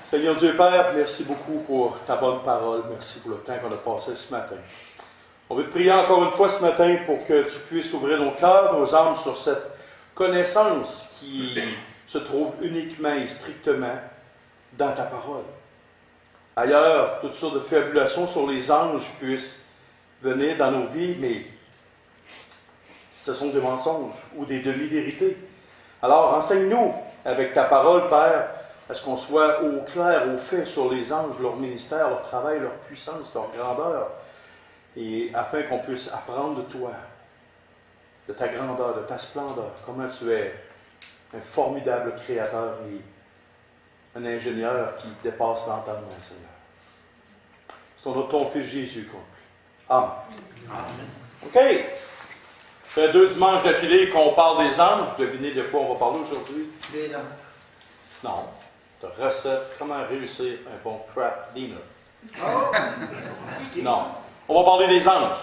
Seigneur Dieu Père, merci beaucoup pour ta bonne parole. Merci pour le temps qu'on a passé ce matin. On veut te prier encore une fois ce matin pour que tu puisses ouvrir nos cœurs, nos âmes sur cette connaissance qui se trouve uniquement et strictement dans ta parole. Ailleurs, toutes sortes de fabulations sur les anges puissent venir dans nos vies, mais ce sont des mensonges ou des demi-vérités. Alors, enseigne-nous avec ta parole, Père, à ce qu'on soit au clair, au fait sur les anges, leur ministère, leur travail, leur puissance, leur grandeur, et afin qu'on puisse apprendre de toi, de ta grandeur, de ta splendeur, comment tu es un formidable créateur et un ingénieur qui dépasse l'entendement, Seigneur. C'est au nom de ton Fils Jésus qu'on prie. Amen. Amen. OK. Ça fait 2 dimanches d'affilée qu'on parle des anges. Devinez de quoi on va parler aujourd'hui? Des anges. Non. De recette, comment réussir un bon craft dinner. Oh. Non. On va parler des anges.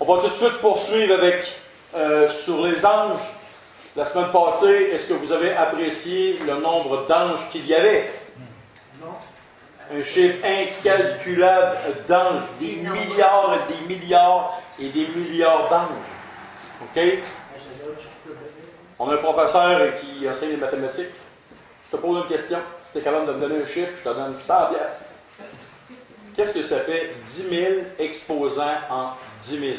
On va tout de suite poursuivre avec sur les anges. La semaine passée, est-ce que vous avez apprécié le nombre d'anges qu'il y avait? Non. Un chiffre incalculable d'anges. Des milliards et des milliards et des milliards d'anges. OK? On a un professeur qui enseigne les mathématiques. Je te pose une question. Si tu es capable de me donner un chiffre, je te donne 100 piastres. Qu'est-ce que ça fait 10 000 exposants en 10 000?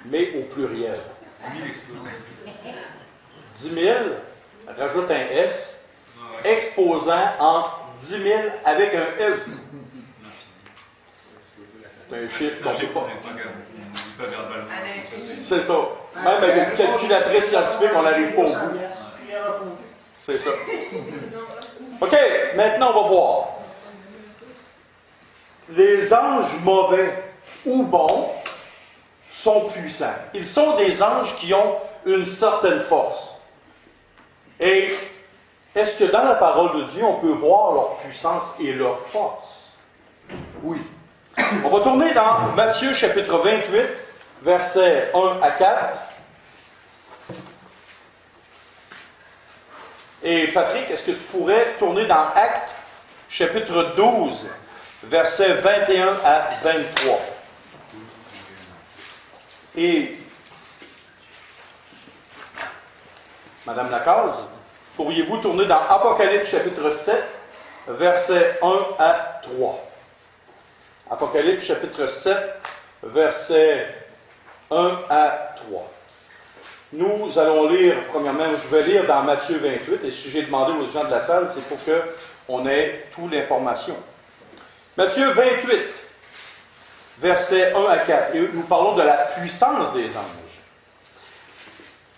Mais au pluriel. 10 000, rajoute un S, exposant en 10 000 avec un S. C'est un chiffre qu'on ne peut pas. C'est ça. Même avec une calculatrice scientifique, on n'arrive pas au bout. C'est ça. OK, maintenant on va voir. Les anges mauvais ou bons sont puissants. Ils sont des anges qui ont une certaine force. Et est-ce que dans la parole de Dieu, on peut voir leur puissance et leur force? Oui. On va tourner dans Matthieu chapitre 28, versets 1 à 4. Et Patrick, est-ce que tu pourrais tourner dans Actes chapitre 12, versets 21 à 23? Et Madame Lacaze, pourriez-vous tourner dans Apocalypse chapitre 7, versets 1 à 3? Apocalypse chapitre 7, versets 1 à 3. Nous allons lire, premièrement, je vais lire dans Matthieu 28, et si j'ai demandé aux gens de la salle, c'est pour qu'on ait toute l'information. Matthieu 28, versets 1 à 4, et nous parlons de la puissance des anges.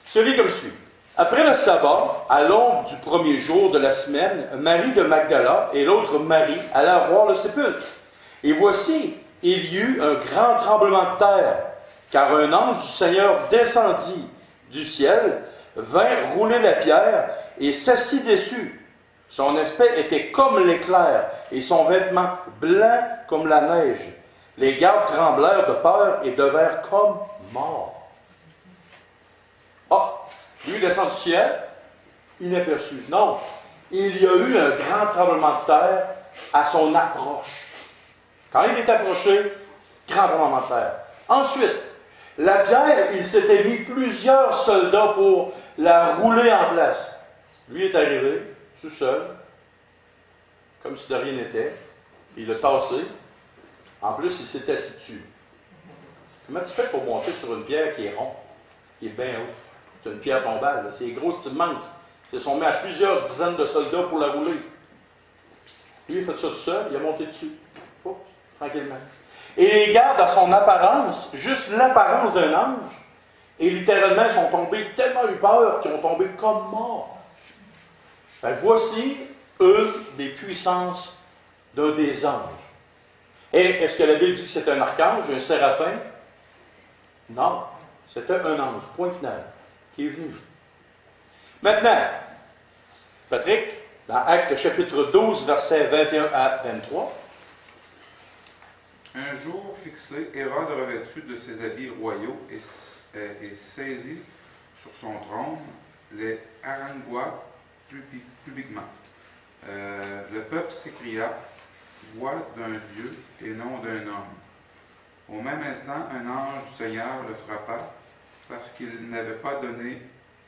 Se lit comme suit. Après le sabbat, à l'aube du premier jour de la semaine, Marie de Magdala et l'autre Marie allèrent voir le sépulcre. Et voici, il y eut un grand tremblement de terre, car un ange du Seigneur descendit du ciel, vint rouler la pierre et s'assit dessus. Son aspect était comme l'éclair et son vêtement blanc comme la neige. Les gardes tremblèrent de peur et devinrent comme morts. Ah, lui descend du ciel, inaperçu. Non, il y a eu un grand tremblement de terre à son approche. Quand il est approché, grand tremblement de terre. Ensuite, la pierre, il s'était mis plusieurs soldats pour la rouler en place. Lui est arrivé, tout seul, comme si de rien n'était. Il l'a tassé. En plus, il s'est assis dessus. Comment tu fais pour monter sur une pierre qui est ronde, qui est bien haute? C'est une pierre tombale, là. C'est gros, c'est immense. Ils se sont mis à plusieurs dizaines de soldats pour la rouler. Lui, il a fait ça tout seul, il a monté dessus. Oh, tranquillement. Et les gardes, à son apparence, juste l'apparence d'un ange, et littéralement, ils sont tombés tellement eu peur qu'ils ont tombé comme morts. Fait que voici une des puissances d'un des anges. Et est-ce que la Bible dit que c'est un archange, un séraphin? Non, c'était un ange, point final, qui est venu. Maintenant, Patrick, dans Actes chapitre 12, versets 21 à 23. Un jour fixé, Hérode, revêtu de ses habits royaux et saisi sur son trône, les harangoua publiquement. Le peuple s'écria, voix d'un Dieu et non d'un homme. Au même instant, un ange du Seigneur le frappa parce qu'il n'avait pas donné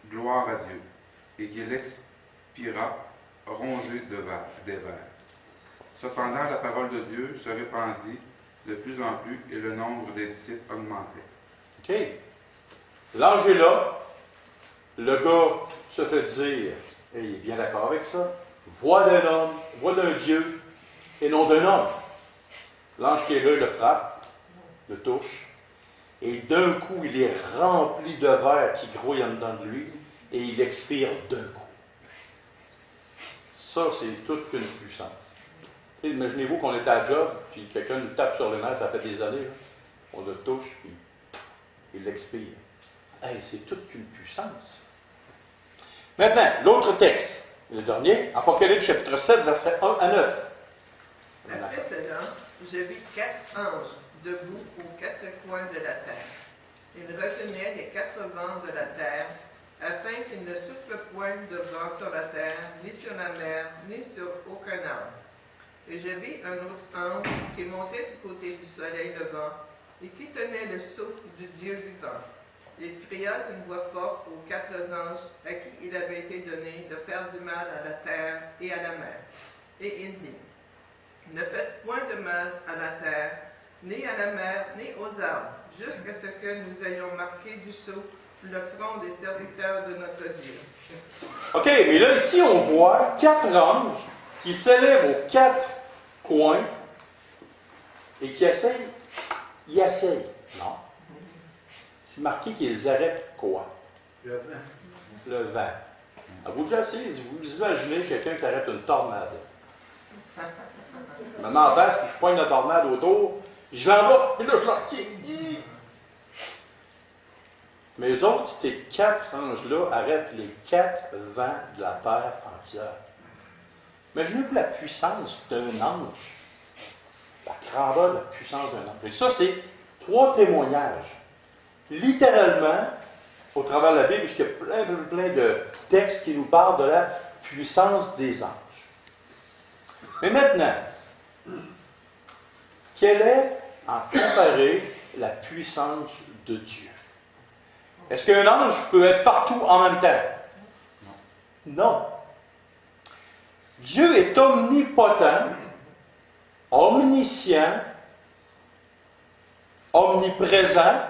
gloire à Dieu et qu'il expira rongé des vers. Cependant, la parole de Dieu se répandit de plus en plus et le nombre des disciples augmentait. OK. L'ange est là. Le gars se fait dire, et il est bien d'accord avec ça, voix d'un homme, voix d'un Dieu, et non d'un homme. L'ange qui est là, il le frappe, le touche, et d'un coup, il est rempli de verre qui grouille en dedans de lui, et il expire d'un coup. Ça, c'est toute une puissance. Imaginez-vous qu'on est à la job, puis quelqu'un nous tape sur le nez, ça fait des années, là. On le touche, puis il expire. Hey, c'est toute qu'une puissance. Maintenant, l'autre texte, le dernier, Apocalypse chapitre 7, versets 1 à 9. Après cela, je vis 4 anges debout aux 4 coins de la terre. Ils retenaient les 4 vents de la terre, afin qu'il ne souffle point de vent sur la terre, ni sur la mer, ni sur aucun arbre. Et je vis un autre ange qui montait du côté du soleil levant, et qui tenait le souffle du Dieu vivant. Il cria d'une voix forte aux 4 anges à qui il avait été donné de faire du mal à la terre et à la mer. Et il dit, ne faites point de mal à la terre, ni à la mer, ni aux arbres, jusqu'à ce que nous ayons marqué du sceau le front des serviteurs de notre Dieu. OK, mais là, ici, on voit 4 anges qui s'élèvent aux 4 coins et qui essayent. Ils essayent. Non. C'est marqué qu'ils arrêtent quoi? Le vent. Le vent. À vous déjà essayé, vous imaginez quelqu'un qui arrête une tornade. Je me mets en face, puis je poigne la tornade autour, puis je l'en bas, puis là, je l'en tiens. Mais eux autres, ces 4 anges-là arrêtent les 4 vents de la terre entière. Imaginez-vous la puissance d'un ange. La grandeur, la puissance d'un ange. Et ça, c'est 3 témoignages. Littéralement, au travers de la Bible, puisqu'il y a plein de textes qui nous parlent de la puissance des anges. Mais maintenant, quelle est, en comparé, la puissance de Dieu? Est-ce qu'un ange peut être partout en même temps? Non. Dieu est omnipotent, omniscient, omniprésent,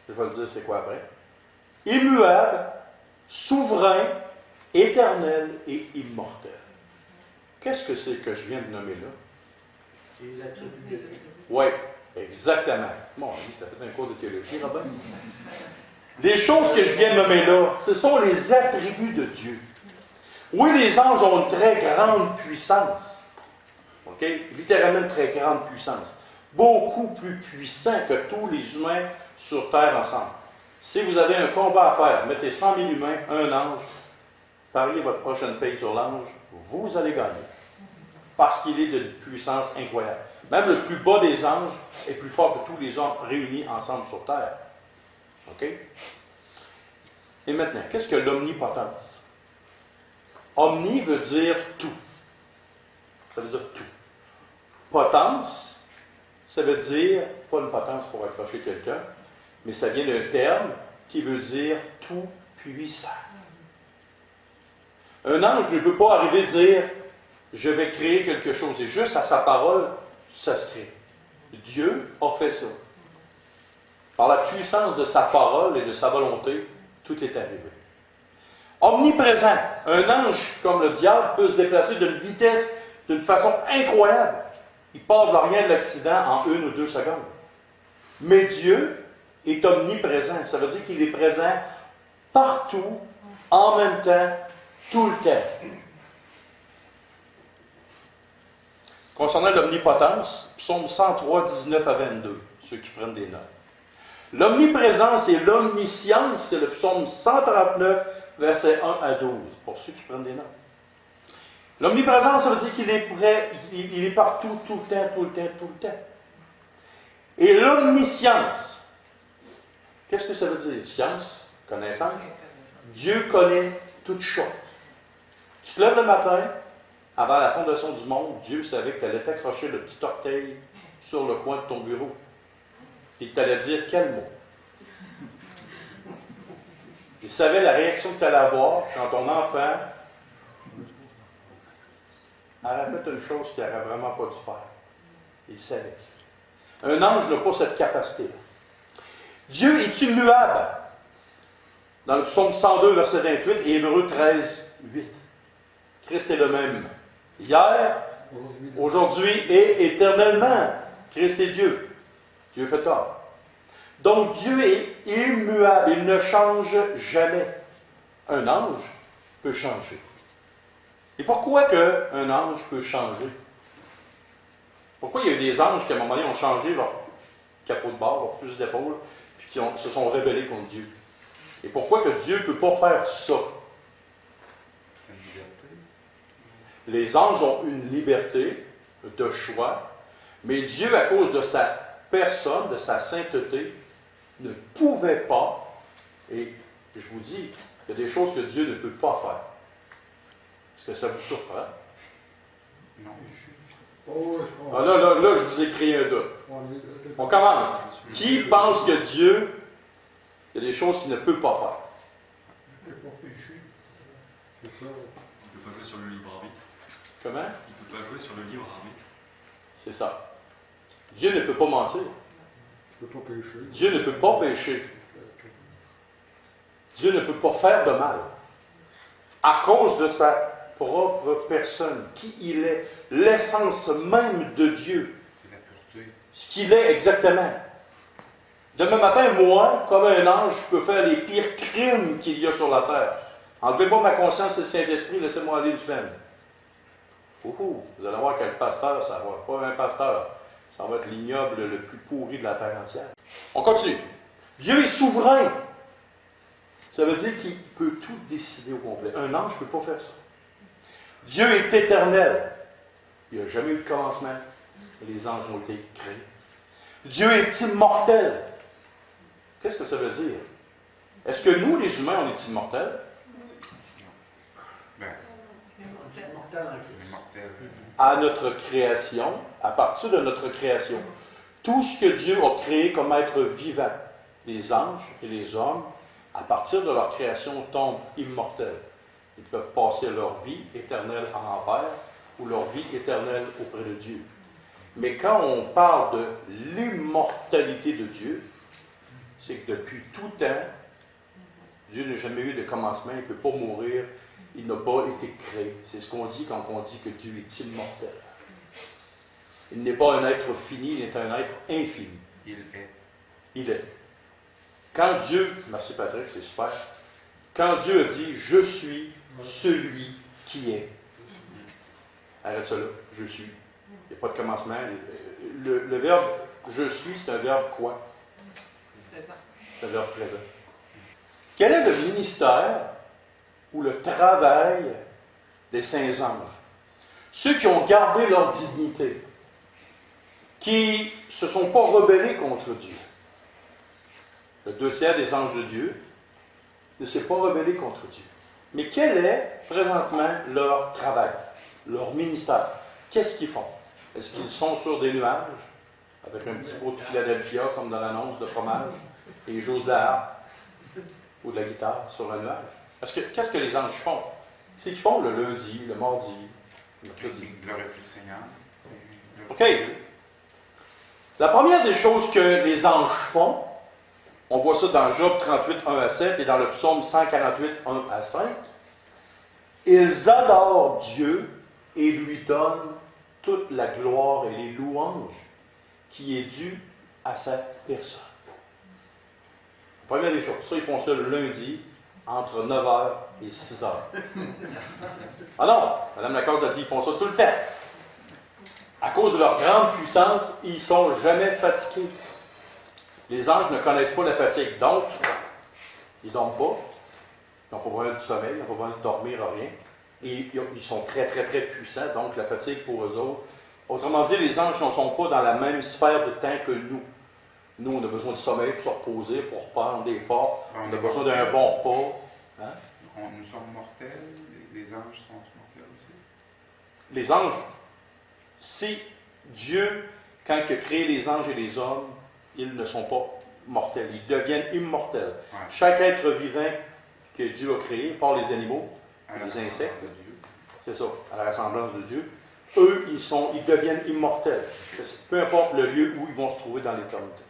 je vais le dire c'est quoi après, immuable, souverain, éternel et immortel. Qu'est-ce que c'est que je viens de nommer là? Les attributs. Oui, exactement. Bon, tu as fait un cours de théologie, Robin. Les choses que je viens de nommer là, ce sont les attributs de Dieu. Oui, les anges ont une très grande puissance. OK? Littéralement une très grande puissance. Beaucoup plus puissant que tous les humains sur Terre ensemble. Si vous avez un combat à faire, mettez 100 000 humains, un ange, pariez votre prochaine paye sur l'ange, vous allez gagner. Parce qu'il est d'une puissance incroyable. Même le plus bas des anges est plus fort que tous les hommes réunis ensemble sur Terre. OK? Et maintenant, qu'est-ce que l'omnipotence? Omni veut dire tout. Ça veut dire tout. Potence, ça veut dire, pas une potence pour accrocher quelqu'un, mais ça vient d'un terme qui veut dire tout puissant. Un ange ne peut pas arriver et dire, je vais créer quelque chose. Et juste à sa parole, ça se crée. Dieu a fait ça. Par la puissance de sa parole et de sa volonté, tout est arrivé. Omniprésent. Un ange, comme le diable, peut se déplacer d'une vitesse, d'une façon incroyable. Il part de rien de l'accident en 1 ou 2 secondes. Mais Dieu est omniprésent. Ça veut dire qu'il est présent partout, en même temps, tout le temps. Concernant l'omnipotence, psaume 103, 19 à 22, ceux qui prennent des notes. L'omniprésence et l'omniscience, c'est le psaume 139, versets 1 à 12, pour ceux qui prennent des notes. L'omniprésence, ça veut dire qu'il est prêt, il est partout, tout le temps, tout le temps, tout le temps. Et l'omniscience, qu'est-ce que ça veut dire? Science, connaissance, Dieu connaît toutes choses. Tu te lèves le matin, avant la fondation du monde, Dieu savait que tu allais t'accrocher le petit orteil sur le coin de ton bureau. Et que tu allais dire quel mot. Il savait la réaction que tu allais avoir quand ton enfant aurait fait une chose qu'il n'aurait vraiment pas dû faire. Il savait. Un ange n'a pas cette capacité-là. Dieu est immuable. Dans le psaume 102, verset 28 et Hébreux 13, 8. Christ est le même. Hier, aujourd'hui et éternellement. Christ est Dieu. Dieu fait tort. Donc Dieu est immuable. Il ne change jamais. Un ange peut changer. Et pourquoi qu'un ange peut changer? Pourquoi il y a eu des anges qui, à un moment donné, ont changé leur capot de bord, leur fusil d'épaule, puis qui se sont rebellés contre Dieu? Et pourquoi que Dieu ne peut pas faire ça? Les anges ont une liberté de choix, mais Dieu, à cause de sa personne, de sa sainteté, ne pouvait pas, et je vous dis, il y a des choses que Dieu ne peut pas faire. Est-ce que ça vous surprend? Non. Ah, là, je vous ai créé un doute. On commence. Qui pense que Dieu, il y a des choses qu'il ne peut pas faire? Il ne peut pas jouer sur le libre arbitre. Comment? Il ne peut pas jouer sur le libre arbitre. C'est ça. Dieu ne peut pas mentir. Dieu ne peut pas pécher. Dieu ne peut pas faire de mal. À cause de sa propre personne, qui il est, l'essence même de Dieu. C'est la pureté. Ce qu'il est exactement. Demain matin, moi, comme un ange, je peux faire les pires crimes qu'il y a sur la terre. Enlevez-moi ma conscience et le Saint-Esprit, laissez-moi aller une semaine. Vous allez voir quel pasteur, ça va pas un pasteur. Ça va être l'ignoble le plus pourri de la terre entière. On continue. Dieu est souverain. Ça veut dire qu'il peut tout décider au complet. Un ange ne peut pas faire ça. Dieu est éternel. Il n'y a jamais eu de commencement. Les anges ont été créés. Dieu est immortel. Qu'est-ce que ça veut dire? Est-ce que nous, les humains, on est immortels? Ben, Immortel. immortel. À notre création, à partir de notre création, tout ce que Dieu a créé comme être vivant, les anges et les hommes, à partir de leur création, tombent immortels. Ils peuvent passer leur vie éternelle en enfer ou leur vie éternelle auprès de Dieu. Mais quand on parle de l'immortalité de Dieu, c'est que depuis tout temps, Dieu n'a jamais eu de commencement, il ne peut pas mourir, il n'a pas été créé. C'est ce qu'on dit quand on dit que Dieu est immortel. Il n'est pas un être fini, il est un être infini. Il est. Il est. Quand Dieu, merci Patrick, c'est super, quand Dieu a dit « Je suis celui qui est », arrête ça là, « Je suis ». Il n'y a pas de commencement. Le verbe « je suis », c'est un verbe quoi? C'est un verbe présent. Quel est le ministère ou le travail des saints anges? Ceux qui ont gardé leur dignité, qui ne se sont pas rebellés contre Dieu. Le 2/3 des anges de Dieu ne s'est pas rebellé contre Dieu. Mais quel est présentement leur travail, leur ministère? Qu'est-ce qu'ils font? Est-ce qu'ils sont sur des nuages, avec un petit pot de Philadelphia, comme dans l'annonce de fromage, et ils jouent de la harpe ou de la guitare sur un nuage? Qu'est-ce que les anges font? C'est qu'ils font le lundi, le mardi, le mercredi. Glorifie le Seigneur. OK. La première des choses que les anges font, on voit ça dans Job 38, 1 à 7 et dans le psaume 148, 1 à 5. Ils adorent Dieu et lui donnent toute la gloire et les louanges qui est due à sa personne. Première des choses, ça, ils font ça le lundi entre 9h et 6h. Ah non, Mme Lacasse a dit qu'ils font ça tout le temps. À cause de leur grande puissance, ils ne sont jamais fatigués. Les anges ne connaissent pas la fatigue, donc ils ne dorment pas. Ils n'ont pas besoin du sommeil, ils n'ont pas besoin de dormir, rien. Et ils sont très, très, très puissants, donc la fatigue pour eux autres. Autrement dit, les anges ne sont pas dans la même sphère de temps que nous. Nous, on a besoin de sommeil pour se reposer, pour reprendre des forces. On a besoin d'un bon repas, Hein? Nous sommes mortels, les anges sont mortels aussi. Les anges, si Dieu, quand il a créé les anges et les hommes, ils ne sont pas mortels, ils deviennent immortels. Ouais. Chaque être vivant que Dieu a créé, par les animaux, À la les ressemblance insectes, de Dieu. c'est ça, à la ressemblance de Dieu, eux, ils deviennent immortels. Peu importe le lieu où ils vont se trouver dans l'éternité.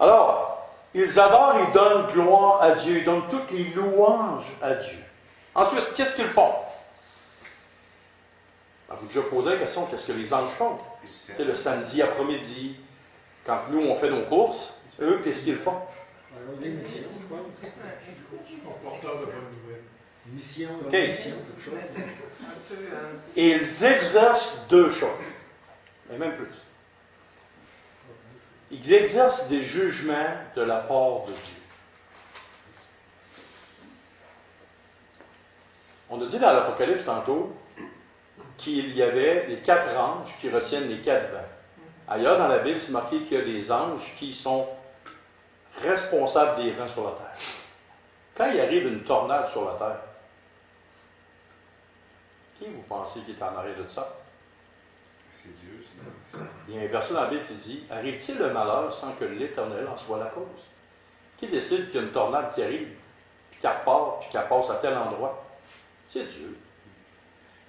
Alors, ils adorent et donnent gloire à Dieu, ils donnent toutes les louanges à Dieu. Ensuite, qu'est-ce qu'ils font? Ben, vous déjà posé la question, qu'est-ce que les anges font? Ils C'est servent. le samedi après-midi, quand nous, on fait nos courses, eux, qu'est-ce qu'ils font? Des missions, je pense. Porteur de bonnes nouvelles. Mission, Ok. mission, quelque chose. Mais c'est un peu... Et ils exercent deux choses, et même plus. Ils exercent des jugements de la part de Dieu. On a dit dans l'Apocalypse tantôt qu'il y avait les 4 anges qui retiennent les 4 vents. Ailleurs dans la Bible, c'est marqué qu'il y a des anges qui sont responsables des vents sur la terre. Quand il arrive une tornade sur la terre, qui vous pensez qui est en arrière de ça? C'est Dieu. c'est- Il y a un verset dans la Bible qui dit: arrive-t-il le malheur sans que l'Éternel en soit la cause? Qui décide qu'il y a une tornade qui arrive, puis qu'elle repart, puis qu'elle passe à tel endroit? C'est Dieu.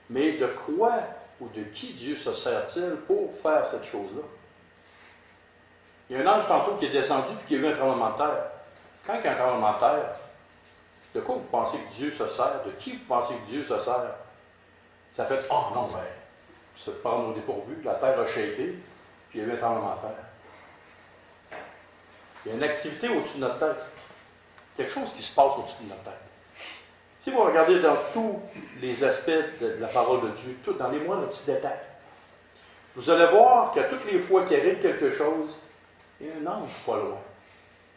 Mais de quoi ou de qui Dieu se sert-il pour faire cette chose-là? Il y a un ange tantôt qui est descendu puis qui a eu un tremblement de terre. Quand il y a un tremblement de terre, de quoi vous pensez que Dieu se sert? De qui vous pensez que Dieu se sert? Ça fait: oh non, ben, se prendre au dépourvu, la terre a shaké, puis il y a eu un tremblement de terre. Il y a une activité au-dessus de notre tête. Quelque chose qui se passe au-dessus de notre tête. Si vous regardez dans tous les aspects de la parole de Dieu, tout dans les moindres petits détails, vous allez voir qu'à toutes les fois qu'il arrive quelque chose, il y a un ange pas loin.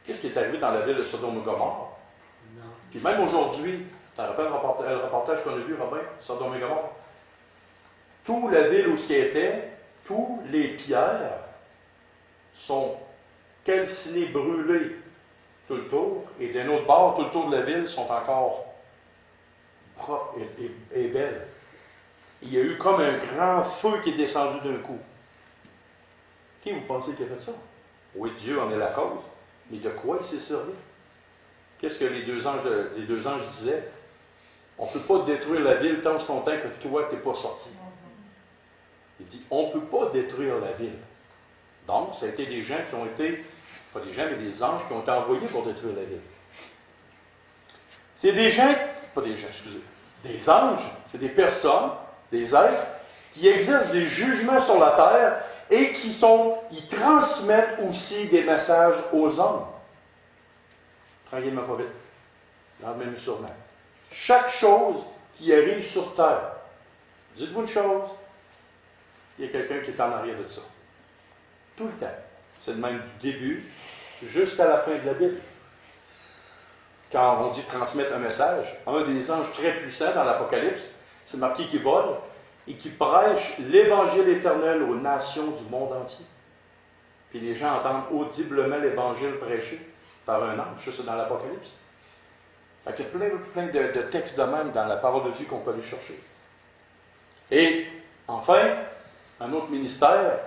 Qu'est-ce qui est arrivé dans la ville de Sodome et Gomorrhe? Non. Puis même aujourd'hui, tu te rappelles le reportage qu'on a vu, Robin, Sodome et Gomorrhe? Toute la ville où ce qui était, tous les pierres sont calcinées, brûlées tout le tour, et d'un autre bord, tout le tour de la ville sont encore propres et belles. Il y a eu comme un grand feu qui est descendu d'un coup. Qui vous pensez qui a fait ça? Oui, Dieu en est la cause, mais de quoi il s'est servi? Qu'est-ce que les deux anges disaient? On ne peut pas détruire la ville tant longtemps que toi, tu n'es pas sorti. Il dit, on ne peut pas détruire la ville. Donc, ça a été des gens qui ont été, pas des gens, mais des anges qui ont été envoyés pour détruire la ville. C'est des gens, pas des gens, excusez, des anges, c'est des personnes, des êtres, qui exercent des jugements sur la terre et ils transmettent aussi des messages aux hommes. Tranquillement, pas vite. Lentement, sûrement. Chaque chose qui arrive sur terre, dites-vous une chose, il y a quelqu'un qui est en arrière de ça. Tout le temps. C'est le même du début jusqu'à la fin de la Bible. Quand on dit transmettre un message, un des anges très puissants dans l'Apocalypse, c'est marqué qu'il vole et qui prêche l'Évangile éternel aux nations du monde entier. Puis les gens entendent audiblement l'Évangile prêché par un ange, ça c'est dans l'Apocalypse. Il y a plein de textes de même dans la parole de Dieu qu'on peut aller chercher. Et enfin, un autre ministère,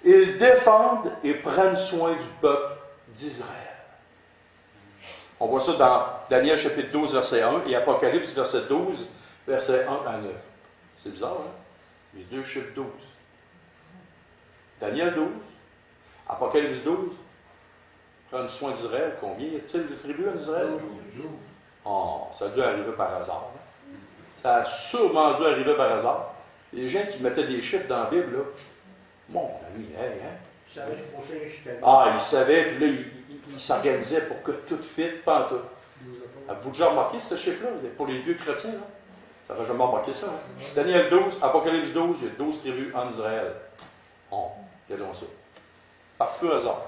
ils défendent et prennent soin du peuple d'Israël. On voit ça dans Daniel chapitre 12, verset 1 et Apocalypse, verset 12, verset 1 à 9. C'est bizarre, hein? Les deux chiffres 12. Daniel 12, Apocalypse 12, prendre soin d'Israël. Combien y a-t-il de tribus en Israël? Oh, ça a dû arriver par hasard. Hein? Ça a sûrement dû arriver par hasard. Les gens qui mettaient des chiffres dans la Bible, là, mon ami, hey, hein? Ça avait posé jusqu'à Ah, ils savaient, puis là, ils s'organisaient pour que tout fit, pas en tout. Avez-vous déjà remarqué ce chiffre-là? Pour les vieux chrétiens, là? Ça va jamais remarqué ça. Hein? Daniel 12, Apocalypse 12, il y a 12 tribus en Israël. Oh, regardons ça. Par peu hasard.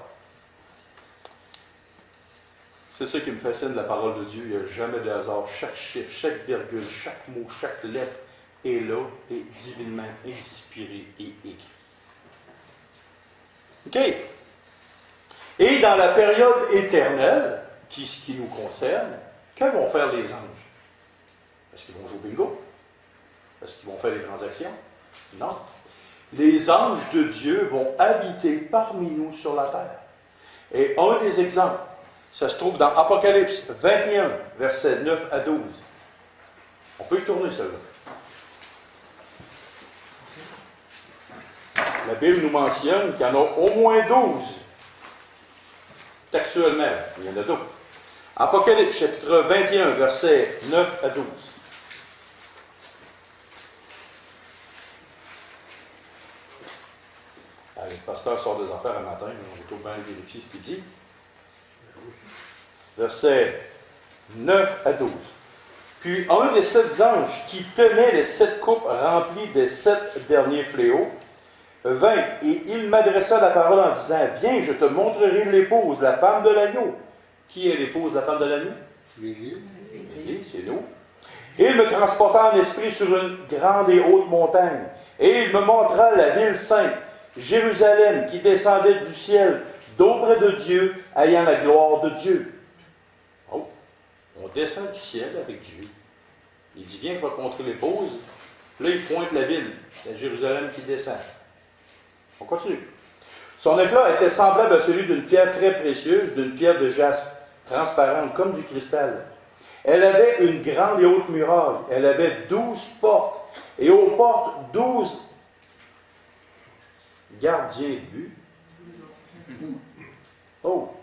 C'est ça qui me fascine de la parole de Dieu. Il n'y a jamais de hasard. Chaque chiffre, chaque virgule, chaque mot, chaque lettre est là et divinement inspiré et écrit. OK. Et dans la période éternelle, qui nous concerne, Que vont faire les anges? Est-ce qu'ils vont jouer au bingo? Est-ce qu'ils vont faire des transactions? Non. Les anges de Dieu vont habiter parmi nous sur la terre. Et un des exemples, ça se trouve dans Apocalypse 21, versets 9 à 12. On peut y tourner celle-là. La Bible nous mentionne qu'il y en a au moins 12. Textuellement, il y en a d'autres. Apocalypse chapitre 21, versets 9 à 12. Le pasteur sort des affaires un matin, on va tout bien vérifier ce qu'il dit. Versets 9 à 12. Puis un des 7 anges qui tenait les 7 coupes remplies des 7 derniers fléaux vint et il m'adressa la parole en disant: Viens, je te montrerai l'épouse, la femme de l'agneau. Qui est l'épouse, la femme de l'agneau? L'Église. L'Église, c'est nous. Et il me transporta en esprit sur une grande et haute montagne, et il me montra la ville sainte, Jérusalem, qui descendait du ciel, d'auprès de Dieu, ayant la gloire de Dieu. Oh, on descend du ciel avec Dieu. Il dit: Viens, je vais te montrer l'épouse. Là, il pointe la ville, la Jérusalem qui descend. On continue. Son éclat était semblable à celui d'une pierre très précieuse, d'une pierre de jaspe, transparente comme du cristal. Elle avait une grande et haute muraille. Elle avait 12 portes, et aux portes 12 gardiens de but. Oh!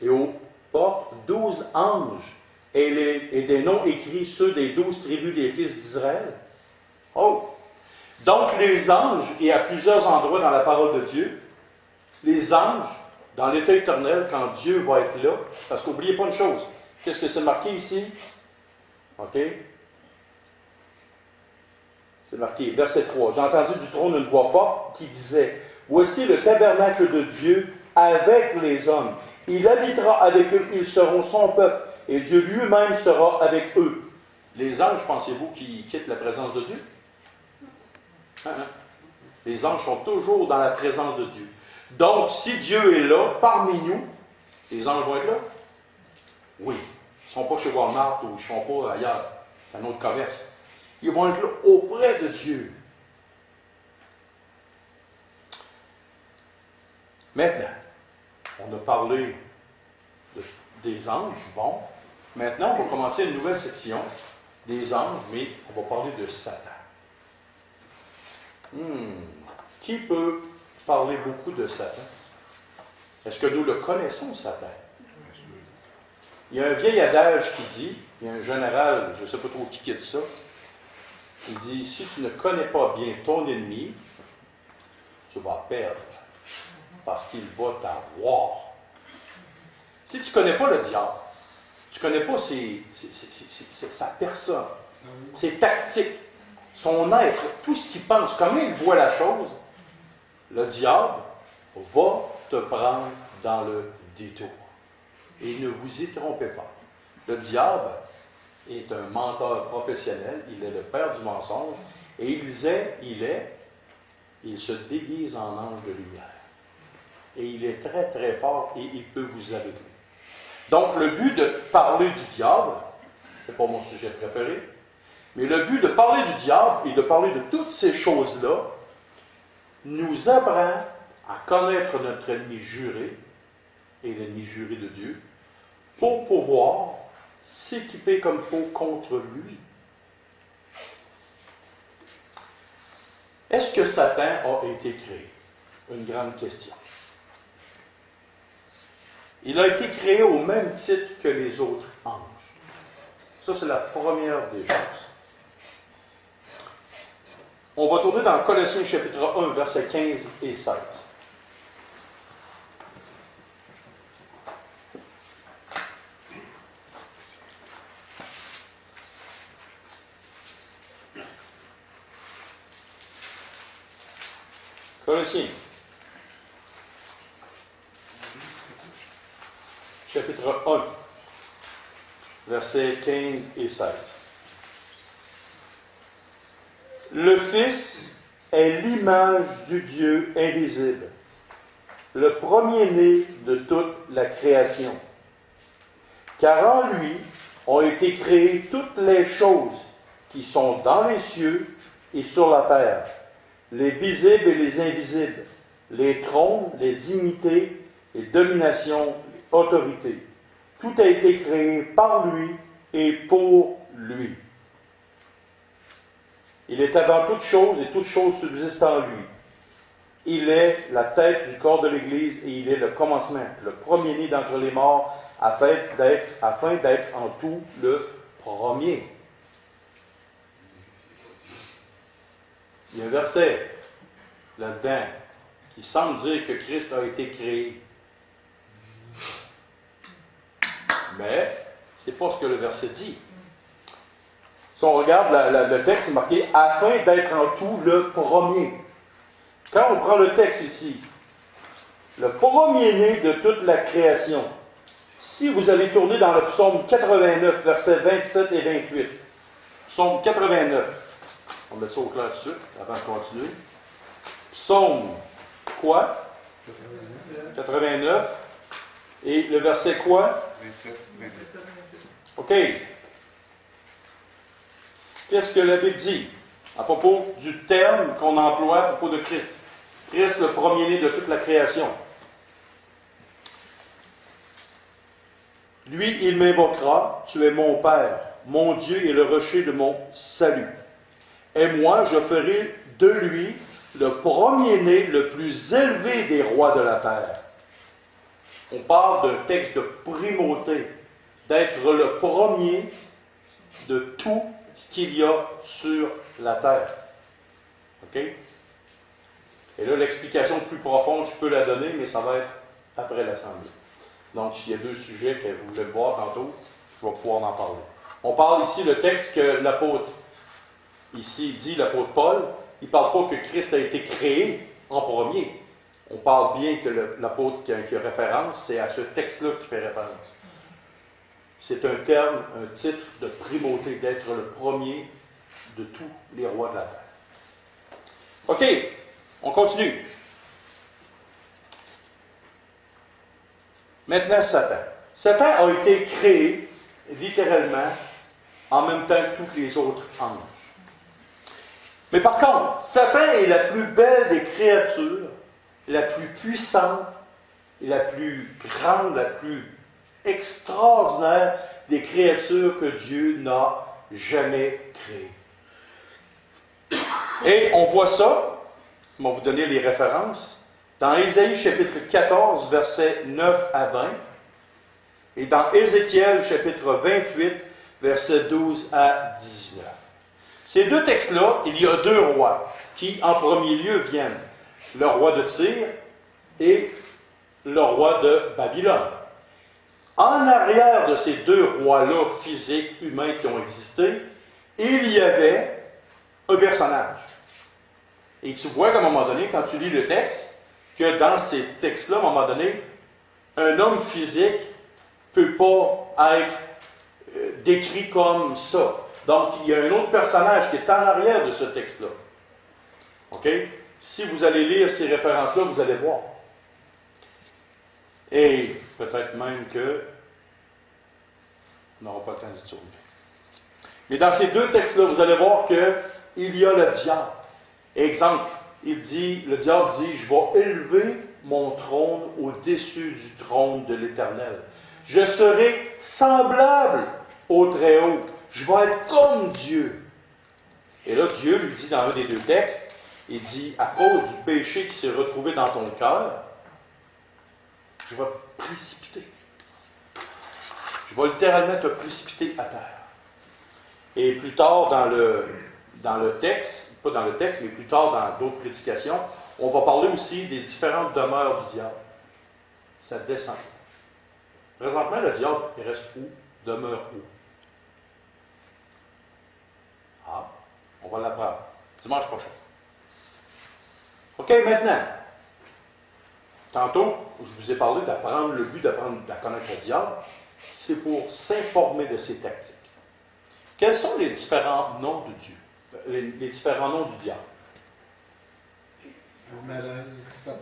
Et aux portes 12 anges, et des noms écrits, ceux des 12 tribus des fils d'Israël. Oh! Donc les anges, et à plusieurs endroits dans la parole de Dieu, les anges, dans l'état éternel, quand Dieu va être là, parce qu'oubliez pas une chose, qu'est-ce que c'est marqué ici? OK? C'est marqué, verset 3. J'ai entendu du trône une voix forte qui disait: Voici le tabernacle de Dieu avec les hommes. Il habitera avec eux, ils seront son peuple, et Dieu lui-même sera avec eux. Les anges, pensez-vous qu'ils quittent la présence de Dieu? Les anges sont toujours dans la présence de Dieu. Donc, si Dieu est là, parmi nous, les anges vont être là? Oui. Ils ne sont pas chez Walmart ou ils ne sont pas ailleurs, dans un autre commerce. Ils vont être là auprès de Dieu. Maintenant, on a parlé des anges. Bon, maintenant, on va commencer une nouvelle section des anges, mais on va parler de Satan. Qui peut parler beaucoup de Satan? Est-ce que nous le connaissons, Satan? Il y a un vieil adage qui dit, il y a un général, je ne sais pas trop qui quitte ça, il dit: si tu ne connais pas bien ton ennemi, tu vas perdre, parce qu'il va t'avoir. Si tu ne connais pas le diable, tu ne connais pas sa personne, ses tactiques, son être, tout ce qu'il pense, comment il voit la chose, le diable va te prendre dans le détour. Et ne vous y trompez pas. Le diable est un menteur professionnel, il est le père du mensonge, et il se déguise en ange de lumière. Et il est très très fort et il peut vous aveugler. Donc le but de parler du diable, c'est pas mon sujet préféré, mais le but de parler du diable et de parler de toutes ces choses-là nous apprend à connaître notre ennemi juré et l'ennemi juré de Dieu pour pouvoir s'équiper comme il faut contre lui. Est-ce que Satan a été créé? Une grande question. Il a été créé au même titre que les autres anges. Ça, c'est la première des choses. On va tourner dans Colossiens chapitre 1, versets 15 et 16. Colossiens, chapitre 1, versets 15 et 16. Le Fils est l'image du Dieu invisible, le premier-né de toute la création. Car en lui, ont été créées toutes les choses qui sont dans les cieux et sur la terre, les visibles et les invisibles, les trônes, les dignités, les dominations, les autorités. Tout a été créé par lui et pour lui. Il est avant toute chose et toute chose subsiste en lui. Il est la tête du corps de l'Église et il est le commencement, le premier-né d'entre les morts, afin d'être en tout le premier. Il y a un verset là-dedans qui semble dire que Christ a été créé. Mais ce n'est pas ce que le verset dit. Si on regarde le texte, c'est marqué « afin d'être en tout le premier ». Quand on prend le texte ici, le premier-né de toute la création, si vous allez tourner dans le psaume 89, versets 27 et 28, psaume 89, on va mettre ça au clair tout de suite, avant de continuer. Psaume quoi? 89. Et le verset quoi? 27, 28. OK. Qu'est-ce que la Bible dit à propos du terme qu'on emploie à propos de Christ? Christ, le premier-né de toute la création. Lui, il m'invoquera, tu es mon Père, mon Dieu et le rocher de mon salut. Et moi, je ferai de lui le premier-né, le plus élevé des rois de la terre. On parle d'un texte de primauté, d'être le premier de tout ce qu'il y a sur la terre. OK? Et là, l'explication plus profonde, je peux la donner, mais ça va être après l'Assemblée. Donc, s'il y a deux sujets que vous voulez voir tantôt, je vais pouvoir en parler. On parle ici, le texte que l'apôtre, ici dit l'apôtre Paul, il ne parle pas que Christ a été créé en premier. On parle bien que l'apôtre qui a référence, c'est à ce texte-là qui fait référence. C'est un terme, un titre de primauté, d'être le premier de tous les rois de la terre. OK, on continue. Maintenant, Satan. Satan a été créé, littéralement, en même temps que tous les autres anges. Mais par contre, Satan est la plus belle des créatures, la plus puissante, et la plus grande, la plus extraordinaire des créatures que Dieu n'a jamais créées. Et on voit ça, je vais vous donner les références, dans Ésaïe chapitre 14, versets 9 à 20, et dans Ézéchiel chapitre 28, versets 12 à 19. Ces deux textes-là, il y a deux rois qui, en premier lieu, viennent. Le roi de Tyr et le roi de Babylone. En arrière de ces deux rois-là, physiques, humains qui ont existé, il y avait un personnage. Et tu vois qu'à un moment donné, quand tu lis le texte, que dans ces textes-là, à un moment donné, un homme physique ne peut pas être décrit comme ça. Donc, il y a un autre personnage qui est en arrière de ce texte-là. OK? Si vous allez lire ces références-là, vous allez voir. Et peut-être même que on n'aura pas le temps d'y tourner. Mais dans ces deux textes-là, vous allez voir qu'il y a le diable. Exemple, le diable dit, je vais élever mon trône au-dessus du trône de l'Éternel. Je serai semblable au Très-Haut. Je vais être comme Dieu. Et là, Dieu lui dit dans un des deux textes, il dit, à cause du péché qui s'est retrouvé dans ton cœur, je vais te précipiter. Je vais littéralement te précipiter à terre. Et plus tard dans le texte, pas dans le texte, mais plus tard dans d'autres prédications, on va parler aussi des différentes demeures du diable. Ça descend. Présentement, le diable, il reste où? Demeure où? Ah, on va l'apprendre. Dimanche prochain. OK, maintenant. Tantôt, je vous ai parlé d'apprendre, le but d'apprendre à connaître le diable, c'est pour s'informer de ses tactiques. Quels sont les différents noms de Dieu? Les différents noms du diable? Malin, Satan.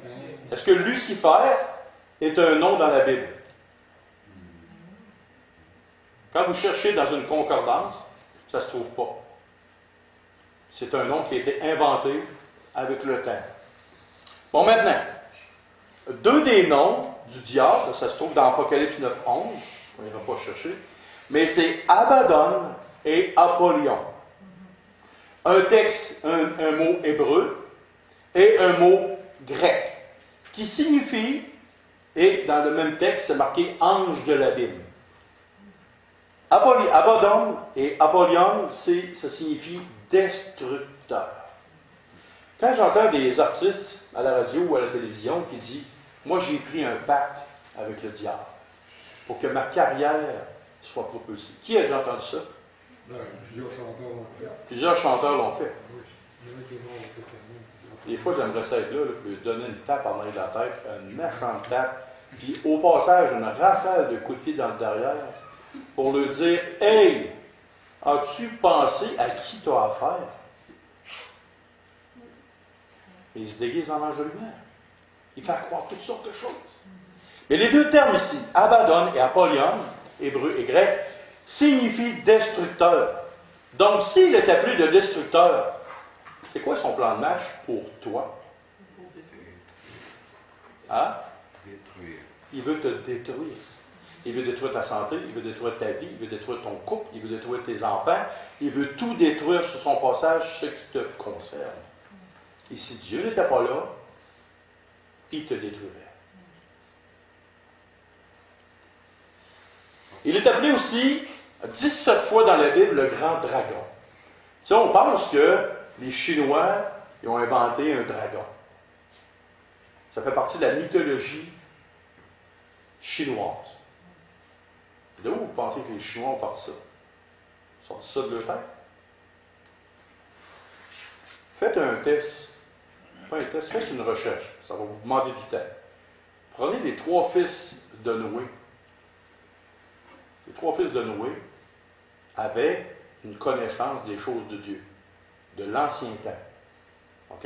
Est-ce que Lucifer est un nom dans la Bible? Quand vous cherchez dans une concordance, ça ne se trouve pas. C'est un nom qui a été inventé avec le temps. Bon, maintenant, deux des noms du diable, ça se trouve dans Apocalypse 9, 11, on n'ira pas chercher, mais c'est Abaddon et Apollyon. Un texte, un mot hébreu et un mot grec, qui signifie, et dans le même texte, c'est marqué ange de l'abîme. Abaddon et Apollyon, ça signifie destructeur. Quand j'entends des artistes à la radio ou à la télévision qui disent « Moi, j'ai pris un pacte avec le diable pour que ma carrière soit propulsée. » Qui a déjà entendu ça? Plusieurs chanteurs l'ont fait. Plusieurs chanteurs l'ont fait. Oui. Il y en a qui vont au Des fois, j'aimerais ça être là, pour lui donner une tape en arrière de la tête, une méchante tape, puis au passage, une rafale de coups de pied dans le derrière, pour lui dire « Hey, as-tu pensé à qui tu as affaire? » Et il se déguise en ange de lumière. Il fait croire toutes sortes de choses. Mais les deux termes ici, Abaddon et Apollyon, hébreu et grec, signifient destructeur. Donc, s'il est appelé de destructeur, c'est quoi son plan de match pour toi? Hein? Détruire. Il veut te détruire. Il veut détruire ta santé, il veut détruire ta vie, il veut détruire ton couple, il veut détruire tes enfants, il veut tout détruire sur son passage, ce qui te concerne. Et si Dieu n'était pas là, il te détruirait. Il est appelé aussi 17 fois dans la Bible le grand dragon. Si on pense que les Chinois ils ont inventé un dragon. Ça fait partie de la mythologie chinoise. De où vous pensez que les Chinois ont parti ça? Ils sont sortis ça de leur tête? Faites un test. Pas un test, faites une recherche. Ça va vous demander du temps. Prenez les trois fils de Noé. Les trois fils de Noé avaient une connaissance des choses de Dieu, de l'ancien temps. OK?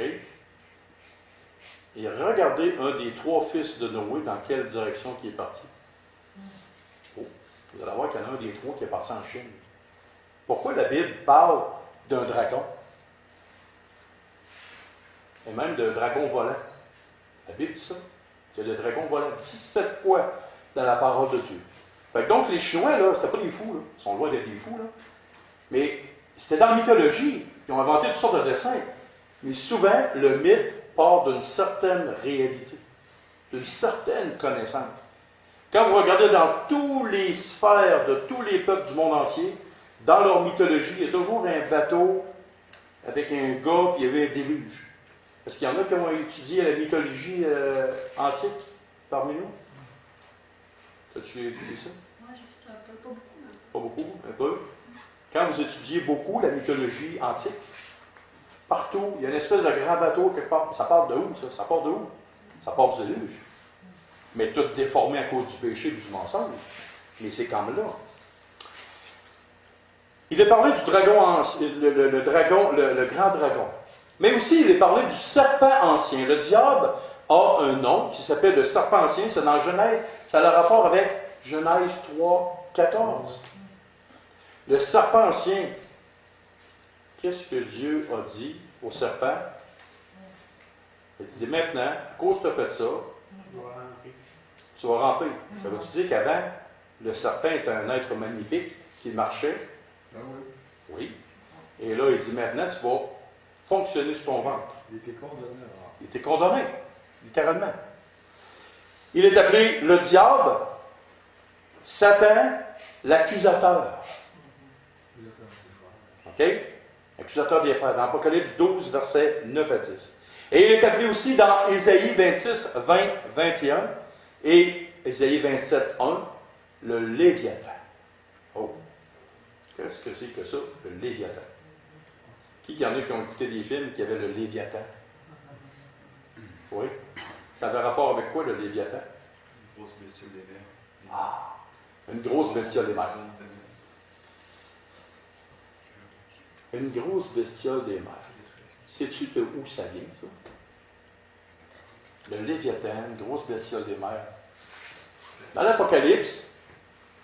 Et regardez un des trois fils de Noé dans quelle direction il est parti. Oh, vous allez voir qu'il y en a un des trois qui est parti en Chine. Pourquoi la Bible parle d'un dragon? Et même d'un dragon volant. La Bible dit ça. C'est le dragon volant 17 fois dans la parole de Dieu. Fait que donc, les Chinois, là, c'était pas des fous, là. Ils sont loin d'être des fous, là. Mais c'était dans la mythologie. Ils ont inventé toutes sortes de dessins. Mais souvent, le mythe part d'une certaine réalité, d'une certaine connaissance. Quand vous regardez dans toutes les sphères de tous les peuples du monde entier, dans leur mythologie, il y a toujours un bateau avec un gars, puis il y avait un déluge. Est-ce qu'il y en a qui ont étudié la mythologie antique parmi nous? As-tu étudié ça? Moi, j'ai vu ça un peu, pas beaucoup. Pas beaucoup, un peu. Quand vous étudiez beaucoup la mythologie antique, partout, il y a une espèce de grand bateau quelque part. Ça part de où, ça? Ça part de où? Ça part du déluge. Mais tout déformé à cause du péché et du mensonge. Mais c'est comme là. Il est parlé du dragon, le grand dragon. Mais aussi, il est parlé du serpent ancien. Le diable a un nom qui s'appelle le serpent ancien. C'est dans Genèse. Ça a le rapport avec Genèse 3, 14. Le serpent ancien. Qu'est-ce que Dieu a dit au serpent? Il dit maintenant, à cause que tu as fait ça, tu vas ramper. Ça veut-tu dire qu'avant, le serpent est un être magnifique qui marchait? Ah oui. Oui. Et là, il dit maintenant, tu vas fonctionner sur ton ventre. Il était condamné alors. Il était condamné, littéralement. Il est appelé le diable, Satan, l'accusateur. OK? Accusateur des frères. Dans Apocalypse 12, versets 9 à 10. Et il est appelé aussi dans Ésaïe 26, 20, 21 et Ésaïe 27, 1, le Léviathan. Oh! Qu'est-ce que c'est que ça, le Léviathan? Qui y en a qui ont écouté des films qui avaient le Léviathan? Oui. Ça avait rapport avec quoi, le Léviathan? Une grosse bestiole des mers. Ah! Une grosse bestiole des mers. Une grosse bestiole des mers. Sais-tu de où ça vient, ça? Le Léviathan, une grosse bestiole des mers. Dans l'Apocalypse,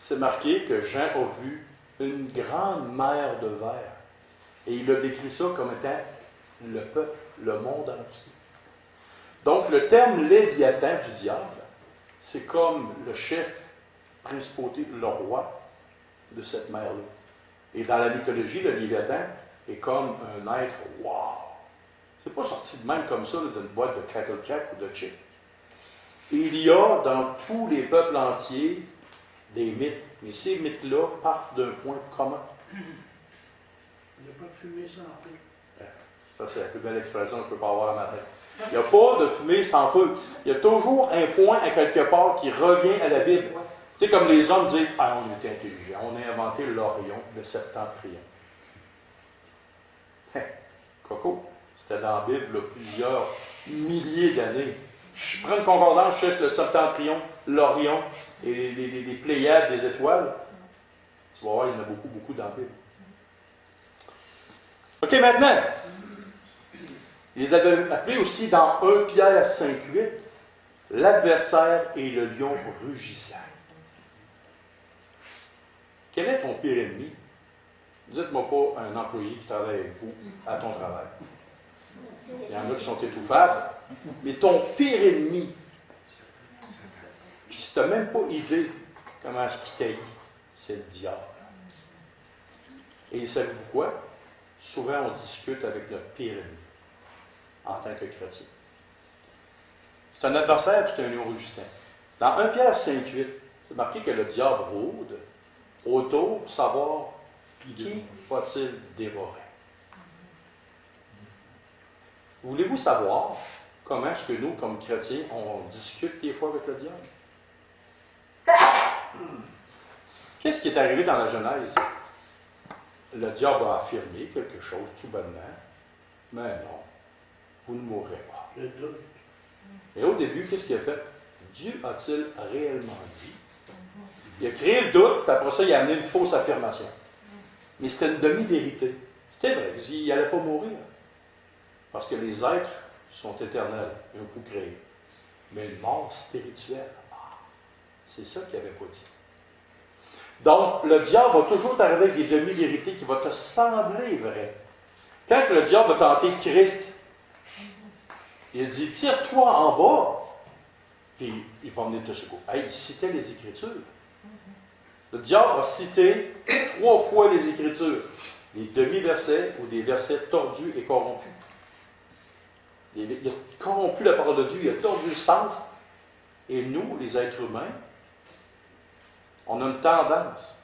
c'est marqué que Jean a vu une grande mer de verre. Et il a décrit ça comme étant le peuple, le monde entier. Donc, le terme Léviathan du diable, c'est comme le chef, principauté, le roi de cette mer-là. Et dans la mythologie, le Léviathan est comme un être, wow! C'est pas sorti de même comme ça là, d'une boîte de Crackle Jack ou de Chick. Il y a dans tous les peuples entiers des mythes. Mais ces mythes-là partent d'un point commun. Il n'y a pas de fumée sans feu. Ça, c'est la plus belle expression que je peux pas avoir à matin. Il n'y a pas de fumée sans feu. Il y a toujours un point à quelque part qui revient à la Bible. Tu sais, comme les hommes disent, ah, on était intelligents, on a inventé l'Orion, le septentrion. Coco, c'était dans la Bible il y a plusieurs milliers d'années. Je prends une concordance, je cherche le septentrion, l'Orion et les Pléiades des étoiles. Tu vas voir, il y en a beaucoup, beaucoup dans la Bible. OK, maintenant, il est appelé aussi dans 1 Pierre 5,8, l'adversaire est le lion rugissant. Quel est ton pire ennemi? Dites-moi pas un employé qui travaille avec vous à ton travail. Il y en a qui sont étouffables, mais ton pire ennemi, puis si tu n'as même pas idée comment est-ce qu'il t'haït, c'est le diable. Et savez-vous quoi? Souvent, on discute avec notre pire ennemi en tant que chrétien. C'est un adversaire, puis c'est un lion rugissant. Dans 1 Pierre 5,8, c'est marqué que le diable rôde autour pour savoir qui va-t-il dévorer. Voulez-vous savoir comment est-ce que nous, comme chrétiens, on discute des fois avec le diable? Qu'est-ce qui est arrivé dans la Genèse? Le diable a affirmé quelque chose tout bonnement, mais non, vous ne mourrez pas. Le doute. Et au début, qu'est-ce qu'il a fait? Dieu a-t-il réellement dit? Il a créé le doute, puis après ça, il a amené une fausse affirmation. Mais c'était une demi-vérité. C'était vrai, il n'allait pas mourir. Parce que les êtres sont éternels, un coup créés. Mais une mort spirituelle, c'est ça qu'il n'avait pas dit. Donc, le diable va toujours t'arriver avec des demi-vérités qui vont te sembler vraies. Quand le diable a tenté Christ, il a dit, tire-toi en bas, puis il va venir te secourir. Hey, il citait les Écritures. Le diable a cité 3 fois les Écritures, les demi-versets ou des versets tordus et corrompus. Il a corrompu la parole de Dieu, il a tordu le sens. Et nous, les êtres humains, on a une tendance.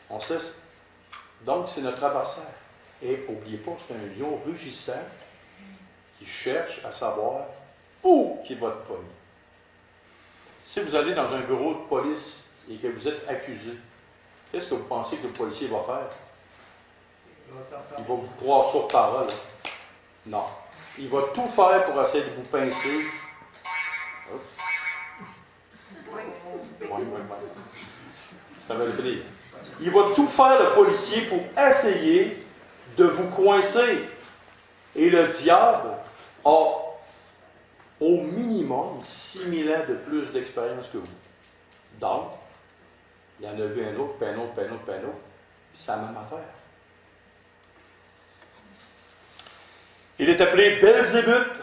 On se laisse. Donc, c'est notre adversaire. Et n'oubliez pas, c'est un lion rugissant qui cherche à savoir où il va te pogner. Si vous allez dans un bureau de police et que vous êtes accusé, qu'est-ce que vous pensez que le policier va faire? Il va vous croire sur parole. Non. Il va tout faire pour essayer de vous pincer. Ça va le finir. Il va tout faire, le policier, pour essayer de vous coincer. Et le diable a au minimum 6000 ans de plus d'expérience que vous. Donc, il y en a vu un autre, puis un autre, puis un autre, puis un autre. Puis c'est la même affaire. Il est appelé Belzébuth,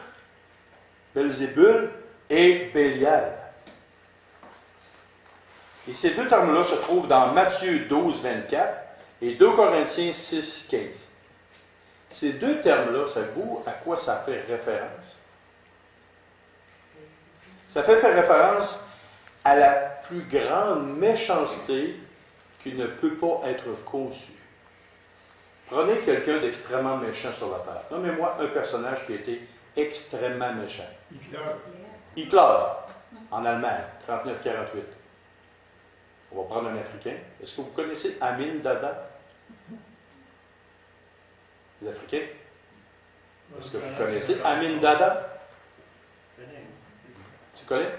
Belzébul et Bélial. Et ces deux termes-là se trouvent dans Matthieu 12, 24 et 2 Corinthiens 6, 15. Ces deux termes-là, savez-vous à quoi ça fait référence? Ça fait référence à la plus grande méchanceté qui ne peut pas être conçue. Prenez quelqu'un d'extrêmement méchant sur la terre. Nommez-moi un personnage qui a été extrêmement méchant. Hitler, en Allemagne, 39-48. On va prendre un Africain. Est-ce que vous connaissez Amin Dada? Les Africains? Est-ce que vous connaissez Amin Dada? Tu connais?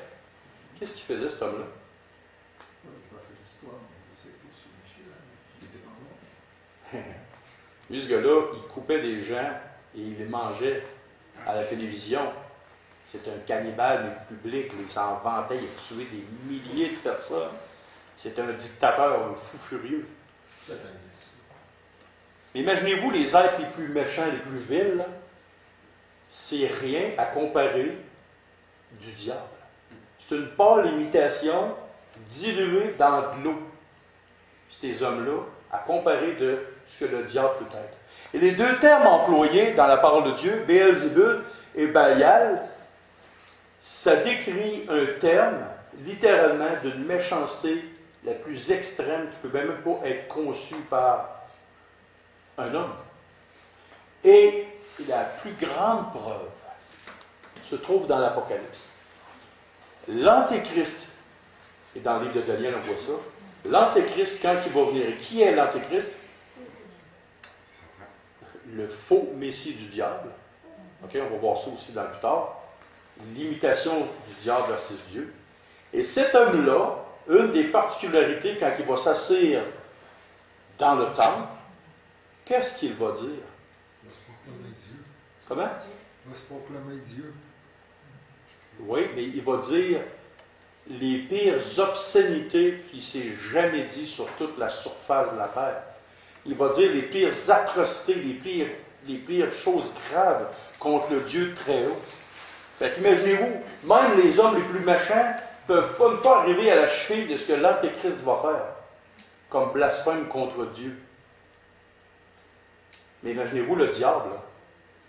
Qu'est-ce qu'il faisait, cet homme-là? Lui, ce gars-là, il coupait des gens et il les mangeait à la télévision. C'est un cannibale public. Il s'en vantait, il a tué des milliers de personnes. C'est un dictateur, un fou furieux. Sataniste. Mais imaginez-vous les êtres les plus méchants, les plus vils, là, c'est rien à comparer du diable. C'est une pâle imitation diluée dans de l'eau. Ces hommes-là, à comparer de ce que le diable peut être. Et les deux termes employés dans la parole de Dieu, Béelzébul et Balial, ça décrit un terme, littéralement, d'une méchanceté la plus extrême qui ne peut même pas être conçue par un homme. Et la plus grande preuve se trouve dans l'Apocalypse. L'Antéchrist, et dans le livre de Daniel, on voit ça, l'Antéchrist, quand il va venir, qui est l'Antéchrist? Le faux messie du diable. Okay, on va voir ça aussi dans le plus tard. L'imitation du diable versus Dieu. Et cet homme-là, une des particularités, quand il va s'asseoir dans le temple, qu'est-ce qu'il va dire? Il va se proclamer Dieu. Comment? Il va se proclamer Dieu. Oui, mais il va dire les pires obscénités qu'il s'est jamais dit sur toute la surface de la terre. Il va dire les pires atrocités, les pires choses graves contre le Dieu très haut. Fait qu'imaginez-vous, même les hommes les plus méchants ne peuvent pas ne pas arriver à la cheville de ce que l'Antéchrist va faire, comme blasphème contre Dieu. Mais imaginez-vous le diable, là.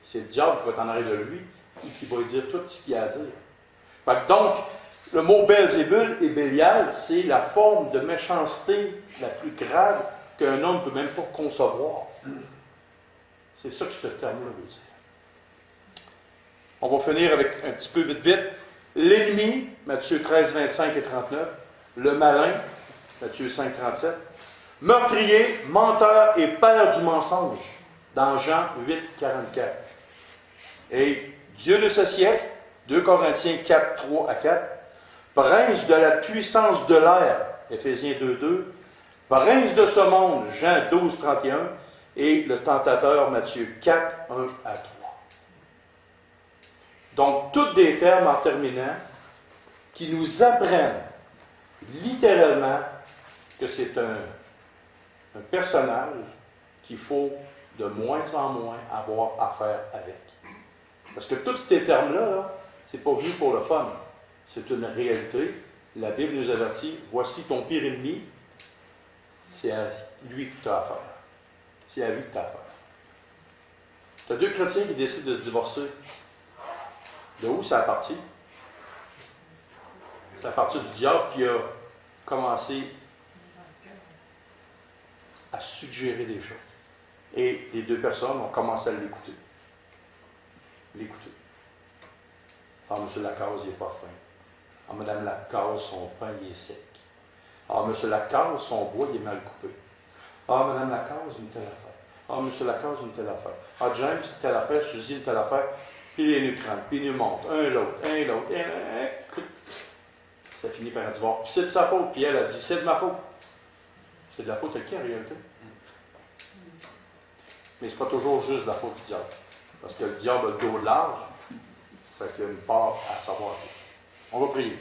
C'est le diable qui va être en arrière de lui et qui va lui dire tout ce qu'il a à dire. Fait que donc, le mot Béelzébul et Bélial, c'est la forme de méchanceté la plus grave qu'un homme ne peut même pas concevoir. C'est ça que ce terme-là veut dire. On va finir avec un petit peu vite. L'ennemi, Matthieu 13, 25 et 39. Le malin, Matthieu 5, 37. Meurtrier, menteur et père du mensonge, dans Jean 8, 44. Et Dieu de ce siècle, 2 Corinthiens 4, 3 à 4. Prince de la puissance de l'air, Éphésiens 2, 2. Prince de ce monde, Jean 12, 31. Et le tentateur, Matthieu 4, 1 à 3. Donc, tous des termes en terminant qui nous apprennent littéralement que c'est un personnage qu'il faut de moins en moins avoir affaire avec. Parce que tous ces termes-là, là, c'est pas venu pour le fun. C'est une réalité. La Bible nous avertit, voici ton pire ennemi, c'est à lui que tu as affaire. C'est à lui que tu as affaire. Tu as deux chrétiens qui décident de se divorcer. De où ça a parti? C'est à partir du diable qui a commencé à suggérer des choses. Et les deux personnes ont commencé à l'écouter. Ah, monsieur Lacaze, il n'est pas fin. Ah, madame Lacaze, son pain, il est sec. Ah, monsieur Lacaze, son bois, il est mal coupé. Ah, madame Lacaze, une telle affaire. Ah, monsieur Lacaze, une telle affaire. Ah, James, une telle affaire. Suzy, une telle affaire. Puis les nous crament, puis ils nous montent. Un l'autre. Ça finit par un divorce. Puis c'est de sa faute. Puis elle a dit, c'est de ma faute. C'est de la faute de qui en réalité? Mais c'est pas toujours juste de la faute du diable. Parce que le diable a le dos large. Fait qu'il y a une part à savoir. On va prier.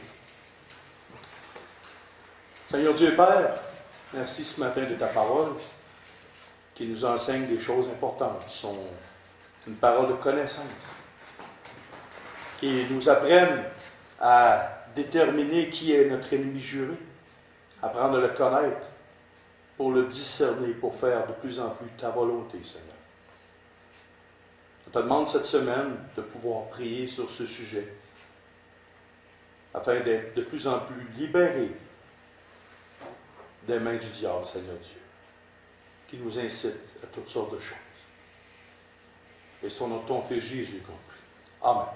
Seigneur Dieu et Père, merci ce matin de ta parole qui nous enseigne des choses importantes, qui sont une parole de connaissance, qui nous apprennent à déterminer qui est notre ennemi juré, apprendre à le connaître, pour le discerner, pour faire de plus en plus ta volonté, Seigneur. Je te demande cette semaine de pouvoir prier sur ce sujet, afin d'être de plus en plus libérés des mains du diable, Seigneur Dieu, qui nous incite à toutes sortes de choses. Et c'est au nom de ton Fils Jésus qu'on prie. Amen.